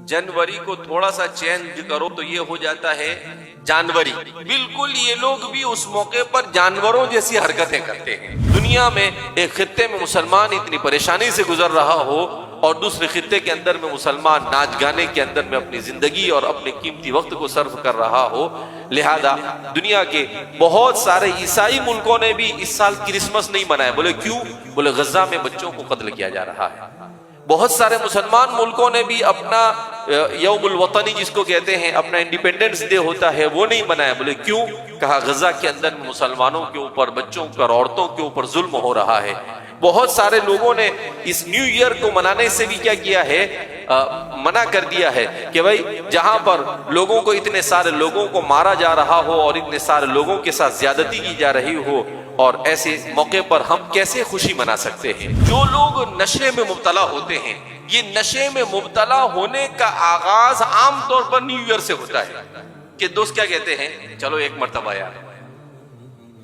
जनवरी को थोड़ा सा चेंज करो तो ये हो जाता है जानवरी। बिल्कुल ये लोग भी उस मौके पर जानवरों जैसी हरकतें करते हैं। दुनिया में एक खित्ते में मुसलमान इतनी परेशानी से गुजर रहा हो और दूसरे खित्ते के अंदर में मुसलमान नाच गाने के अंदर में अपनी जिंदगी और अपने कीमती वक्त को सर्व कर रहा हो, लिहाजा दुनिया के बहुत सारे ईसाई मुल्कों ने भी इस साल क्रिसमस नहीं मनाया। बोले क्यों? बोले गजा में बच्चों को कत्ल किया जा रहा है। बहुत सारे मुसलमान मुल्कों ने भी अपना यौमुल वतनी जिसको कहते हैं, अपना इंडिपेंडेंस डे होता है, वो नहीं मनाया। बोले क्यों? कहा गजा के अंदर मुसलमानों के ऊपर, बच्चों पर, औरतों के ऊपर जुल्म हो रहा है। बहुत सारे लोगों ने इस न्यू ईयर को मनाने से भी क्या किया है, मना कर दिया है कि भाई जहां पर लोगों को, इतने सारे लोगों को मारा जा रहा हो और इतने सारे लोगों के साथ ज्यादती की जा रही हो, और ऐसे मौके पर हम कैसे खुशी मना सकते हैं। जो लोग नशे में मुब्तला होते हैं, ये नशे में मुब्तला होने का आगाज आमतौर पर न्यू ईयर से होता है कि दोस्त क्या कहते हैं, चलो एक मर्तबा यार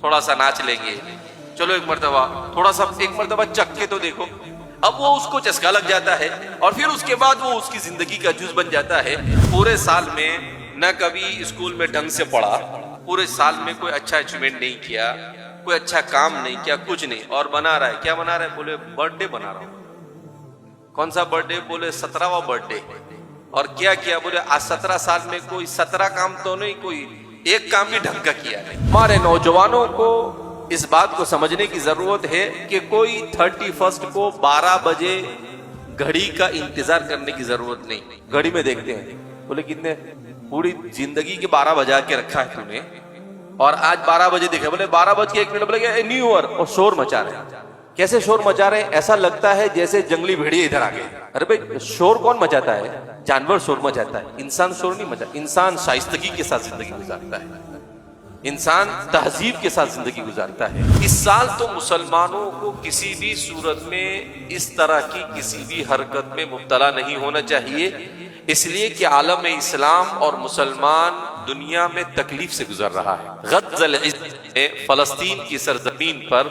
थोड़ा सा नाच लेंगे, चलो एक मर्तबा थोड़ा सा, एक मर्तबा चख के तो देखो। अब वो उसको चस्का लग जाता है और फिर उसके बाद वो उसकी जिंदगी का जुज बन जाता है। पूरे साल में न कभी स्कूल में ढंग से पढ़ा, पूरे साल में कोई अच्छा अचीवमेंट नहीं किया, कोई अच्छा काम नहीं किया, कुछ नहीं, और बना रहा है। क्या बना रहा है? बोले बर्थडे बना रहा हूं। कौन सा बर्थडे? बोले 17वां बर्थडे। और क्या किया? बोले आज 17 साल में कोई 17 काम तो नहीं, कोई एक काम भी ढंग का किया नहीं। हमारे नौजवानों को इस बात को समझने की जरूरत है कि कोई 31 को 12 बजे घड़ी का इंतजार करने की जरूरत नहीं। घड़ी में देखते हैं, बोले कितने, पूरी जिंदगी के 12 बजा के रखा है तूने, और आज 12 बजे देखे, बोले 12:01 बोले न्यू ईयर, और शोर मचा रहे हैं। कैसे शोर मचा रहे हैं? ऐसा लगता है जैसे जंगली भेड़िए इधर आ गए। अरे भाई शोर कौन मचाता है? जानवर शोर मचाता है, इंसान शोर नहीं मचाता। इंसान शाइस्तगी के साथ जिंदगी गुजारता है, इंसान तहजीब के साथ जिंदगी गुजारता है। इस साल तो मुसलमानों को किसी भी सूरत में इस तरह की किसी भी हरकत में मुब्तला नहीं होना चाहिए, इसलिए कि आलम इस्लाम और मुसलमान दुनिया में तकलीफ से गुजर रहा है। गज़ल में फलस्तीन की सरजमीन पर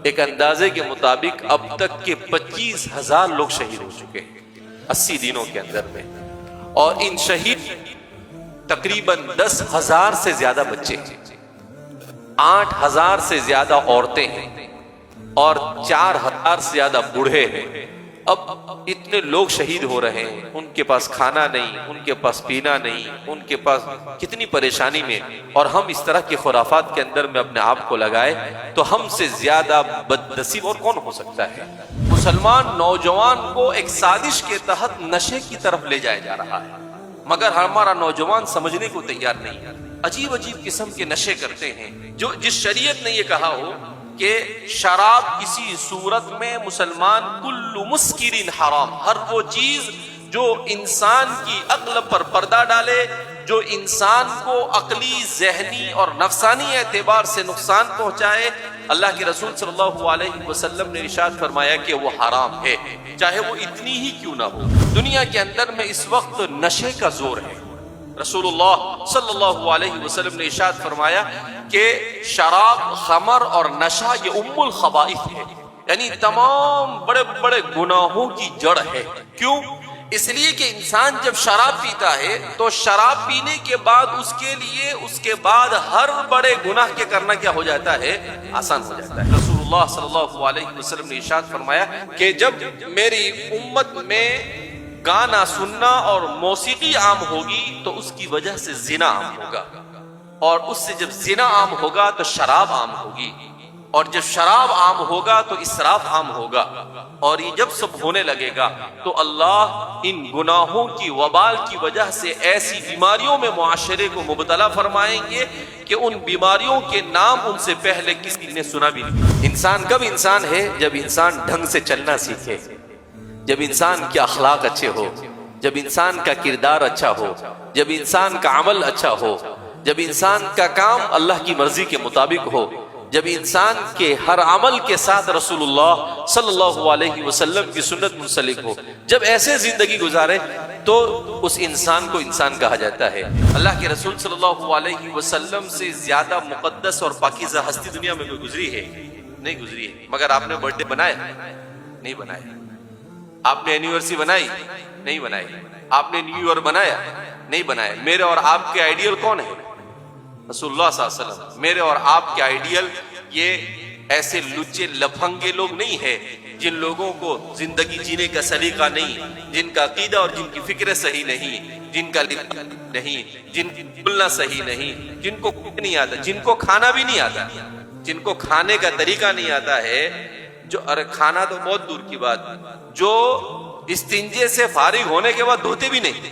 एक अंदाजे के मुताबिक अब तक के 25,000 लोग शहीद हो चुके हैं 80 दिनों के अंदर में, और इन शहीद तकरीबन 10,000 से ज्यादा बच्चे हैं, 8,000 से ज्यादा औरतें हैं और 4,000 से ज्यादा बूढ़े हैं। अब इतने लोग शहीद हो रहे हैं, उनके पास खाना नहीं, उनके पास पीना नहीं, उनके पास कितनी परेशानी में, और हम इस तरह के खुराफात के अंदर में अपने आप को लगाए तो हमसे ज्यादा बदनसीब और कौन हो सकता है। मुसलमान नौजवान को एक साजिश के तहत नशे की तरफ ले जाया जा रहा है, मगर हमारा नौजवान समझने को तैयार नहीं है। अजीब अजीब किस्म के नशे करते हैं, जो जिस शरीयत ने ये कहा हो कि शराब किसी सूरत में मुसलमान कुल्लु मुस्किरिन हराम, हर वो चीज जो इंसान की अक्ल पर पर्दा डाले, जो इंसान को अकली, जहनी और नफसानी एतबार से नुकसान पहुंचाए, अल्लाह के रसूल सल्लल्लाहु अलैहि वसल्लम ने इरशाद फरमाया कि वो हराम है, चाहे वो इतनी ही क्यों ना हो। दुनिया के अंदर में इस वक्त नशे का जोर है। रसूलुल्लाह सल्लल्लाहु अलैहि वसल्लम ने इरशाद फरमाया कि शराब, खमर और नशा ये उम्मुल खबाइस है, यानी तमाम बड़े बड़े गुनाहों की जड़ है। क्यों? इसलिए कि इंसान जब शराब पीता है तो शराब पीने के बाद उसके लिए उसके बाद हर बड़े गुनाह के करना क्या हो जाता है? आसान हो जाता है। रसूलुल्लाह सल्लल्लाहु अलैहि वसल्लम ने इरशाद फरमाया कि जब मेरी उम्मत में गाना सुनना और मौसीकी आम होगी तो उसकी वजह से जिना आम होगा, और उससे जब जिना आम होगा तो शराब आम होगी, और जब शराब आम होगा तो इसराफ आम होगा, और ये जब सब होने लगेगा तो अल्लाह इन गुनाहों की वबाल की वजह से ऐसी बीमारियों में मुआशरे को मुबतला फरमाएंगे कि उन बीमारियों के नाम उनसे पहले किसी ने सुना भी नहीं। इंसान कब इंसान है? जब इंसान ढंग से चलना सीखे, जब इंसान के अखलाक अच्छे हो, जब इंसान का किरदार अच्छा हो, जब इंसान का अमल अच्छा हो, जब इंसान का काम अल्लाह की मर्जी के मुताबिक हो, जब इंसान के हर अमल के साथ रसूलुल्लाह सल्लल्लाहु अलैहि वसल्लम की सुन्नत मुंसलिक हो, जब ऐसे जिंदगी गुजारे तो उस इंसान को इंसान कहा जाता है। अल्लाह के रसूल सल्लल्लाहु अलैहि वसल्लम से ज्यादा मुकद्दस और पाकीज़ा हस्ती दुनिया में कोई गुजरी है? नहीं गुजरी है। मगर आपने बर्थडे बनाया? नहीं बनाया। آپ نے اینیورسری بنائی؟ نہیں بنائی. آپ نے نیو ایئر بنایا؟ نہیں بنایا. میرے اور آپ کے آئیڈیل کون ہے؟ رسول اللہ صلی اللہ علیہ وسلم. میرے اور آپ کے آئیڈیل یہ ایسے لچے لفنگے لوگ نہیں ہیں جن لوگوں کو زندگی جینے کا سلیقہ نہیں، جن کا عقیدہ اور جن کی فکر صحیح نہیں، جن کا نہیں، جن کی بولنا صحیح نہیں، جن کو نہیں آتا، جن کو کھانا بھی نہیں آتا، جن کو کھانے کا طریقہ نہیں آتا ہے، جو ارے کھانا تو بہت دور کی بات، جو استنجے سے فارغ ہونے کے بعد دھوتے بھی نہیں.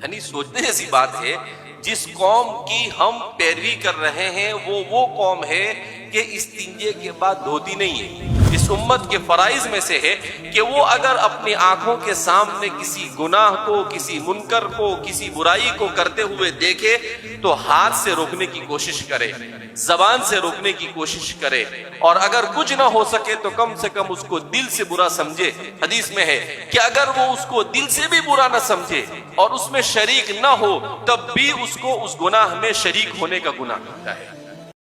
یعنی سوچنے جیسی بات ہے. جس قوم کی ہم پیروی کر رہے ہیں وہ قوم ہے کہ استنجے کے بعد دھوتی نہیں ہے. اس امت کے فرائض میں سے ہے کہ وہ اگر اپنی آنکھوں کے سامنے کسی گناہ کو، کسی منکر کو، کسی برائی کو کرتے ہوئے دیکھے تو ہاتھ سے روکنے کی کوشش کرے، زبان سے روکنے کی کوشش کرے، اور اگر کچھ نہ ہو سکے تو کم سے کم اس کو دل سے برا سمجھے. حدیث میں ہے کہ اگر وہ اس کو دل سے بھی برا نہ سمجھے اور اس میں شریک نہ ہو تب بھی اس کو اس گناہ میں شریک ہونے کا گناہ ہوتا ہے.